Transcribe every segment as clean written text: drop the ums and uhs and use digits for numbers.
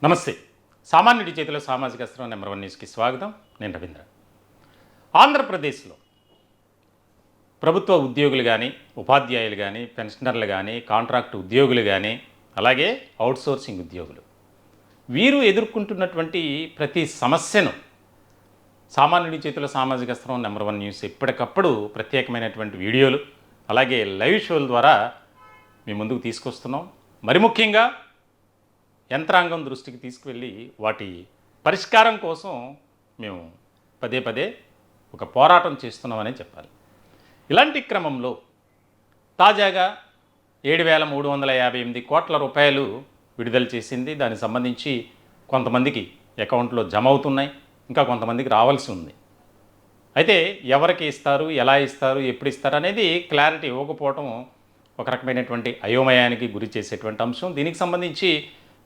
నమస్తే. సామాన్యుడి చేతిలో సామాజిక అస్త్రం నంబర్ 1 న్యూస్కి స్వాగతం. నేను రవీంద్ర. ఆంధ్రప్రదేశ్లో ప్రభుత్వ ఉద్యోగులు కానీ, ఉపాధ్యాయులు కానీ, పెన్షనర్లు కానీ, కాంట్రాక్ట్ ఉద్యోగులు కానీ, అలాగే అవుట్సోర్సింగ్ ఉద్యోగులు వీరు ఎదుర్కొంటున్నటువంటి ప్రతి సమస్యను సామాన్యుడి చేతిలో సామాజిక అస్త్రం నంబర్ 1 న్యూస్ ఎప్పటికప్పుడు ప్రత్యేకమైనటువంటి వీడియోలు అలాగే లైవ్ షోల ద్వారా మీ ముందుకు తీసుకొస్తున్నాం. మరి ముఖ్యంగా యంత్రాంగం దృష్టికి తీసుకువెళ్ళి వాటి పరిష్కారం కోసం మేము పదే పదే ఒక పోరాటం చేస్తున్నామనే చెప్పాలి. ఇలాంటి క్రమంలో తాజాగా 7,358 కోట్ల రూపాయలు విడుదల చేసింది. దానికి సంబంధించి కొంతమందికి అకౌంట్లో జమ అవుతున్నాయి, ఇంకా కొంతమందికి రావాల్సి ఉంది. అయితే ఎవరికి ఇస్తారు, ఎలా ఇస్తారు, ఎప్పుడు ఇస్తారు అనేది క్లారిటీ ఇవ్వకపోవటం ఒక రకమైనటువంటి అయోమయానికి గురి చేసేటువంటి అంశం. దీనికి సంబంధించి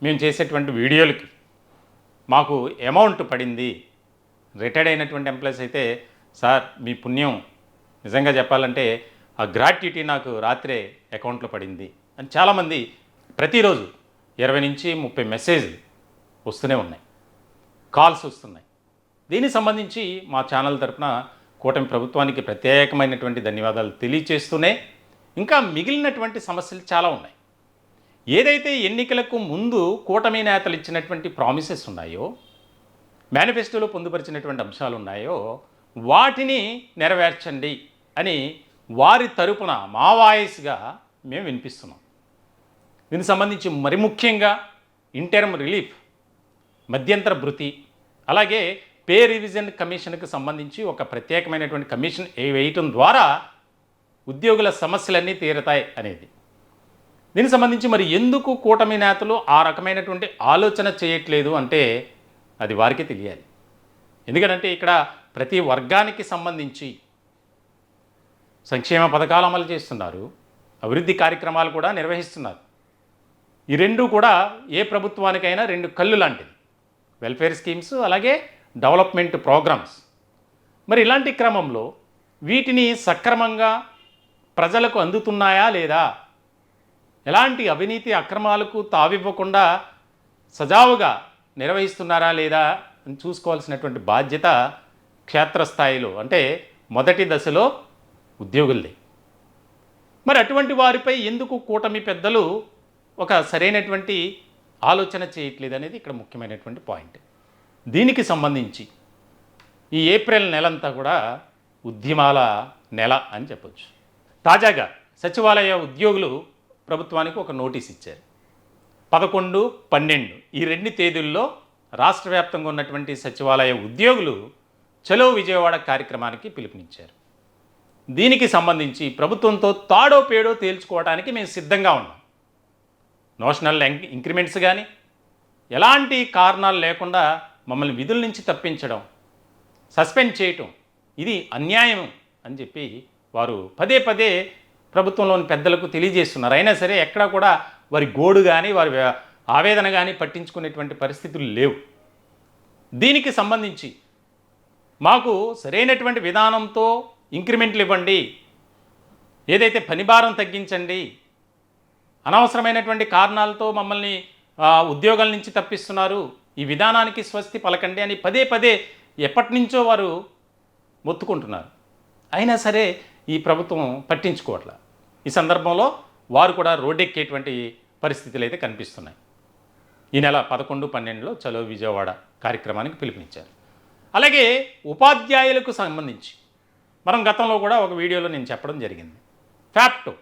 మేము చేసేటువంటి వీడియోలకి మాకు అమౌంట్ పడింది. రిటైర్డ్ అయినటువంటి ఎంప్లాయీస్ అయితే, సార్ మీ పుణ్యం, నిజంగా చెప్పాలంటే ఆ గ్రాట్యుటీ నాకు రాత్రే అకౌంట్లో పడింది అని చాలామంది ప్రతిరోజు 20 నుంచి 30 మెసేజ్లు వస్తూనే ఉన్నాయి, కాల్స్ వస్తున్నాయి. దీనికి సంబంధించి మా ఛానల్ తరఫున కూటమి ప్రభుత్వానికి ప్రత్యేకమైనటువంటి ధన్యవాదాలు తెలియచేస్తూనే ఇంకా మిగిలినటువంటి సమస్యలు చాలా ఉన్నాయి. ఏదైతే ఎన్నికలకు ముందు కూటమి నేతలు ఇచ్చినటువంటి ప్రామిసెస్ ఉన్నాయో, మేనిఫెస్టోలో పొందుపరిచినటువంటి అంశాలు ఉన్నాయో వాటిని నెరవేర్చండి అని వారి తరపున మా వాయిస్గా మేము వినిపిస్తున్నాం. దీనికి సంబంధించి మరి ముఖ్యంగా ఇంటర్మ్ రిలీఫ్, మధ్యంతర భృతి, అలాగే పే రివిజన్ కమిషన్కి సంబంధించి ఒక ప్రత్యేకమైనటువంటి కమిషన్ వేయటం ద్వారా ఉద్యోగుల సమస్యలన్నీ తీరతాయి అనేది. దీనికి సంబంధించి మరి ఎందుకు కూటమి నేతలు ఆ రకమైనటువంటి ఆలోచన చేయట్లేదు అంటే అది వారికి తెలియాలి. ఎందుకంటే ఇక్కడ ప్రతి వర్గానికి సంబంధించి సంక్షేమ పథకాలు అమలు చేస్తున్నారు, అభివృద్ధి కార్యక్రమాలు కూడా నిర్వహిస్తున్నారు. ఈ రెండు కూడా ఏ ప్రభుత్వానికైనా రెండు కళ్ళు లాంటిది, వెల్ఫేర్ స్కీమ్స్ అలాగే డెవలప్మెంట్ ప్రోగ్రామ్స్. మరి ఇలాంటి క్రమంలో వీటిని సక్రమంగా ప్రజలకు అందుతున్నాయా లేదా, ఎలాంటి అవినీతి అక్రమాలకు తావివ్వకుండా సజావుగా నిర్వహిస్తున్నారా లేదా అని చూసుకోవాల్సినటువంటి బాధ్యత క్షేత్రస్థాయిలో అంటే మొదటి దశలో ఉద్యోగులదే. మరి అటువంటి వారిపై ఎందుకు కూటమి పెద్దలు ఒక సరైనటువంటి ఆలోచన చేయట్లేదు అనేది ఇక్కడ ముఖ్యమైనటువంటి పాయింట్. దీనికి సంబంధించి ఈ ఏప్రిల్ నెలంతా కూడా ఉద్యమాల నెల అని చెప్పొచ్చు. తాజాగా సచివాలయ ఉద్యోగులు ప్రభుత్వానికి ఒక నోటీస్ ఇచ్చారు. 11, 12 ఈ 2 తేదీల్లో రాష్ట్ర వ్యాప్తంగా ఉన్నటువంటి సచివాలయ ఉద్యోగులు చలో విజయవాడ కార్యక్రమానికి పిలుపునిచ్చారు. దీనికి సంబంధించి ప్రభుత్వంతో తాడో పేడో తేల్చుకోవడానికి మేము సిద్ధంగా ఉన్నాం. నోషనల్ ఇంక్రిమెంట్స్ కానీ ఎలాంటి కారణాలు లేకుండా మమ్మల్ని విధుల నుంచి తప్పించడం, సస్పెండ్ చేయటం ఇది అన్యాయం అని చెప్పి వారు పదే పదే ప్రభుత్వంలోని పెద్దలకు తెలియజేస్తున్నారు. అయినా సరే ఎక్కడా కూడా వారి గోడు కానీ వారి ఆవేదన కానీ పట్టించుకునేటువంటి పరిస్థితులు లేవు. దీనికి సంబంధించి మాకు సరైనటువంటి విధానంతో ఇంక్రిమెంట్లు ఇవ్వండి, ఏదైతే పని భారం తగ్గించండి, అనవసరమైనటువంటి కారణాలతో మమ్మల్ని ఉద్యోగాల నుంచి తప్పిస్తున్నారు, ఈ విధానానికి స్వస్తి పలకండి అని పదే పదే ఎప్పటి నుంచో వారు మొత్తుకుంటున్నారు. అయినా సరే ఈ ప్రభుత్వం పట్టించుకోవట్ల. ఈ సందర్భంలో వారు కూడా రోడ్డెక్కేటువంటి పరిస్థితులు అయితే కనిపిస్తున్నాయి. ఈ నెల 11, 12లో చలో విజయవాడ కార్యక్రమానికి పిలుపునిచ్చారు. అలాగే ఉపాధ్యాయులకు సంబంధించి మనం గతంలో కూడా ఒక వీడియోలో నేను చెప్పడం జరిగింది. FAPTO,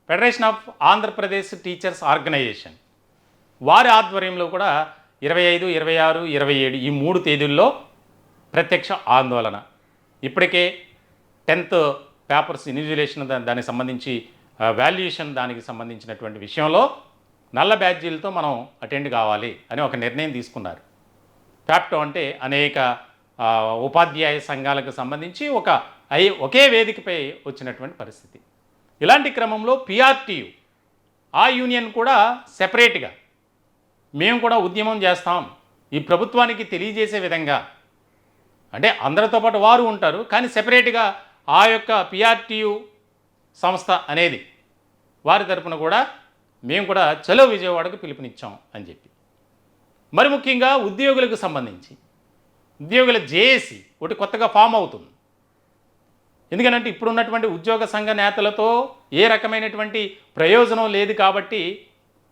federation of Andhra Pradesh teachers organisation వారి ఆధ్వర్యంలో కూడా 25, 26, 27 ఈ 3 తేదీల్లో ప్రత్యక్ష ఆందోళన. ఇప్పటికే 10th పేపర్స్ ఇన్విజిలేషన్ దానికి సంబంధించి వాల్యుయేషన్ దానికి సంబంధించినటువంటి విషయంలో నల్ల బ్యాడ్జీలతో మనం అటెండ్ కావాలి అని ఒక నిర్ణయం తీసుకున్నారు. ఫ్యాప్టో అంటే అనేక ఉపాధ్యాయ సంఘాలకు సంబంధించి ఒకే వేదికపై వచ్చినటువంటి పరిస్థితి. ఇలాంటి క్రమంలో పిఆర్టీయు ఆ యూనియన్ కూడా సెపరేట్గా మేము కూడా ఉద్యమం చేస్తాం ఈ ప్రభుత్వానికి తెలియజేసే విధంగా, అంటే అందరితో పాటు వారు ఉంటారు కానీ సెపరేట్గా ఆ యొక్క పిఆర్టీయు సంస్థ అనేది వారి తరపున కూడా మేము కూడా చలో విజయవాడకు పిలుపునిచ్చాం అని చెప్పి మరి ముఖ్యంగా ఉద్యోగులకు సంబంధించి ఉద్యోగుల జేఏసీ ఒకటి కొత్తగా ఫామ్ అవుతుంది. ఎందుకంటే ఇప్పుడున్నటువంటి ఉద్యోగ సంఘ నేతలతో ఏ రకమైనటువంటి ప్రయోజనం లేదు కాబట్టి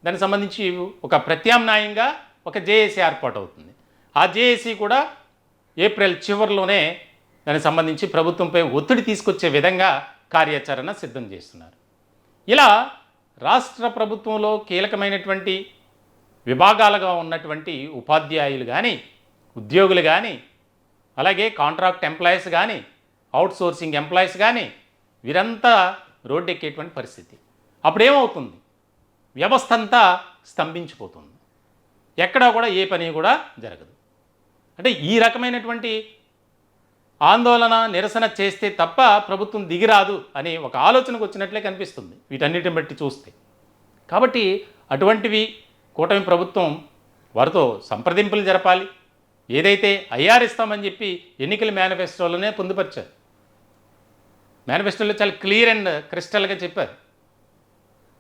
దానికి సంబంధించి ఒక ప్రత్యామ్నాయంగా ఒక జేఏసీ ఏర్పాటు అవుతుంది. ఆ జేఏసీ కూడా ఏప్రిల్ చివరిలోనే దానికి సంబంధించి ప్రభుత్వంపై ఒత్తిడి తీసుకొచ్చే విధంగా కార్యాచరణ సిద్ధం చేస్తున్నారు. ఇలా రాష్ట్ర ప్రభుత్వంలో కీలకమైనటువంటి విభాగాలుగా ఉన్నటువంటి ఉపాధ్యాయులు కానీ, ఉద్యోగులు కానీ, అలాగే కాంట్రాక్ట్ ఎంప్లాయీస్ కానీ, అవుట్సోర్సింగ్ ఎంప్లాయీస్ కానీ వీరంతా రోడ్డెక్కేటువంటి పరిస్థితి. అప్పుడేమవుతుంది? వ్యవస్థ అంతా స్తంభించిపోతుంది. ఎక్కడా కూడా ఏ పని కూడా జరగదు. అంటే ఈ రకమైనటువంటి ఆందోళన నిరసన చేస్తే తప్ప ప్రభుత్వం దిగిరాదు అని ఒక ఆలోచనకు వచ్చినట్లే కనిపిస్తుంది వీటన్నిటిని బట్టి చూస్తే. కాబట్టి అటువంటివి కూటమి ప్రభుత్వం వారితో సంప్రదింపులు జరపాలి. ఏదైతే ఐఆర్ ఇస్తామని చెప్పి ఎన్నికల మేనిఫెస్టోలోనే పొందుపరిచారు. మేనిఫెస్టోలో చాలా క్లియర్ అండ్ క్రిస్టల్గా చెప్పారు.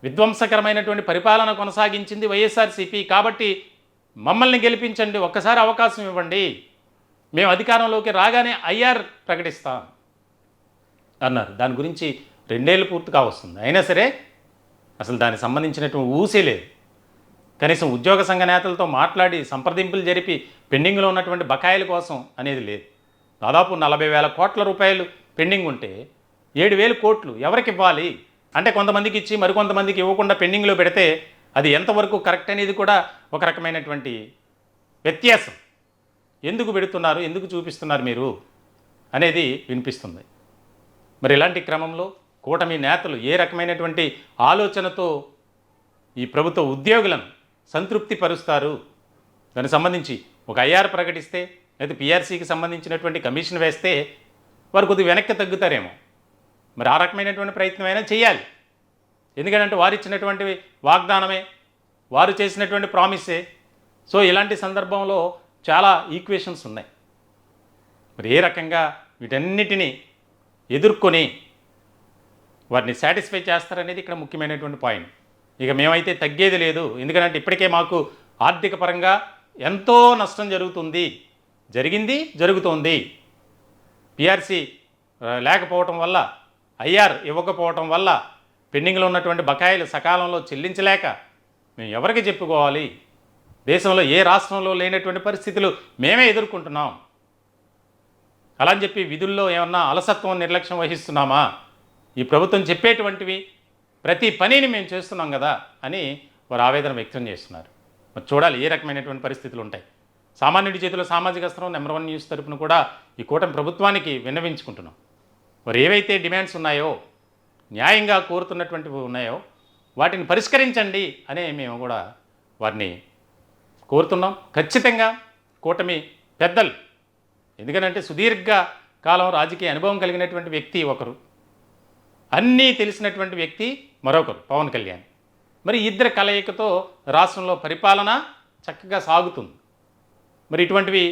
విధ్వంసకరమైనటువంటి పరిపాలన కొనసాగించింది వైఎస్ఆర్సీపీ, కాబట్టి మమ్మల్ని గెలిపించండి, ఒక్కసారి అవకాశం ఇవ్వండి, మేము అధికారంలోకి రాగానే ఐఆర్ ప్రకటిస్తాం అన్నారు. దాని గురించి 2 ఏళ్ళు పూర్తిగా వస్తుంది. అయినా సరే అసలు దానికి సంబంధించినటువంటి ఊసే లేదు. కనీసం ఉద్యోగ సంఘ నేతలతో మాట్లాడి సంప్రదింపులు జరిపి పెండింగ్లో ఉన్నటువంటి బకాయిల కోసం అనేది లేదు. దాదాపు 40,000 కోట్ల రూపాయలు పెండింగ్ ఉంటే 7,000 కోట్లు ఎవరికి ఇవ్వాలి అంటే కొంతమందికి ఇచ్చి మరికొంతమందికి ఇవ్వకుండా పెండింగ్లో పెడితే అది ఎంతవరకు కరెక్ట్ అనేది కూడా ఒక రకమైనటువంటి వ్యత్యాసం. ఎందుకు పెడుతున్నారు, ఎందుకు చూపిస్తున్నారు మీరు అనేది వినిపిస్తుంది. మరి ఇలాంటి క్రమంలో కూటమి నేతలు ఏ రకమైనటువంటి ఆలోచనతో ఈ ప్రభుత్వ ఉద్యోగులను సంతృప్తి పరుస్తారు, దానికి సంబంధించి ఒక ఐఆర్ ప్రకటిస్తే లేదా పిఆర్సీకి సంబంధించినటువంటి కమిషన్ వేస్తే వారు కొద్దిగా వెనక్కి తగ్గుతారేమో. మరి ఆ రకమైనటువంటి ప్రయత్నం అయినా చేయాలి. ఎందుకంటే వారు ఇచ్చినటువంటి వాగ్దానమే, వారు చేసినటువంటి ప్రామిసే. సో ఇలాంటి సందర్భంలో చాలా ఈక్వేషన్స్ ఉన్నాయి. మరి ఏ రకంగా వీటన్నిటినీ ఎదుర్కొని వారిని సాటిస్ఫై చేస్తారనేది ఇక్కడ ముఖ్యమైనటువంటి పాయింట్. ఇక మేమైతే తగ్గేది లేదు, ఎందుకంటే ఇప్పటికే మాకు ఆర్థిక పరంగా ఎంతో నష్టం జరిగింది, జరుగుతోంది. పిఆర్సీ లేకపోవటం వల్ల, ఐఆర్ ఇవ్వకపోవటం వల్ల, పెండింగ్లో ఉన్నటువంటి బకాయిలు సకాలంలో చెల్లించలేక మేము ఎవరికి చెప్పుకోవాలి? దేశంలో ఏ రాష్ట్రంలో లేనటువంటి పరిస్థితులు మేమే ఎదుర్కొంటున్నాం. అలా అని చెప్పి విధుల్లో ఏమన్నా అలసత్వం, నిర్లక్ష్యం వహిస్తున్నామా? ఈ ప్రభుత్వం చెప్పేటువంటివి ప్రతి పనిని మేము చేస్తున్నాం కదా అని వారు ఆవేదన వ్యక్తం చేస్తున్నారు. మరి చూడాలి ఏ రకమైనటువంటి పరిస్థితులు ఉంటాయి. సామాన్యుడి చేతిలో సామాజిక అస్త్రం నెంబర్ 1 న్యూస్ తరపున కూడా ఈ కూటమి ప్రభుత్వానికి విన్నవించుకుంటున్నాం. మరి ఏవైతే డిమాండ్స్ ఉన్నాయో, న్యాయంగా కోరుతున్నటువంటివి ఉన్నాయో వాటిని పరిష్కరించండి అనే మేము కూడా వారిని కోరుతున్నాం. ఖచ్చితంగా కూటమి పెద్దలు, ఎందుకంటే సుదీర్ఘ కాలం రాజకీయ అనుభవం కలిగినటువంటి వ్యక్తి ఒకరు, అన్నీ తెలిసినటువంటి వ్యక్తి మరొకరు పవన్ కళ్యాణ్. మరి ఇద్దరి కలయికతో రాష్ట్రంలో పరిపాలన చక్కగా సాగుతుంది. మరి ఇటువంటివి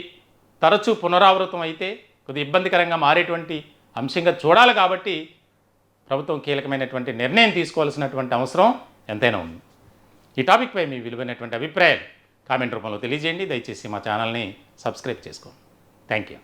తరచూ పునరావృతం అయితే కొద్దిగా ఇబ్బందికరంగా మారేటువంటి అంశంగా చూడాలి. కాబట్టి ప్రభుత్వం కీలకమైనటువంటి నిర్ణయం తీసుకోవాల్సినటువంటి అవసరం ఎంతైనా ఉంది. ఈ టాపిక్పై మీ విలువైనటువంటి అభిప్రాయాలు కామెంట్ రూపంలో తెలియజేయండి. దయచేసి మా ఛానల్ని సబ్స్క్రైబ్ చేసుకోండి. Thank you.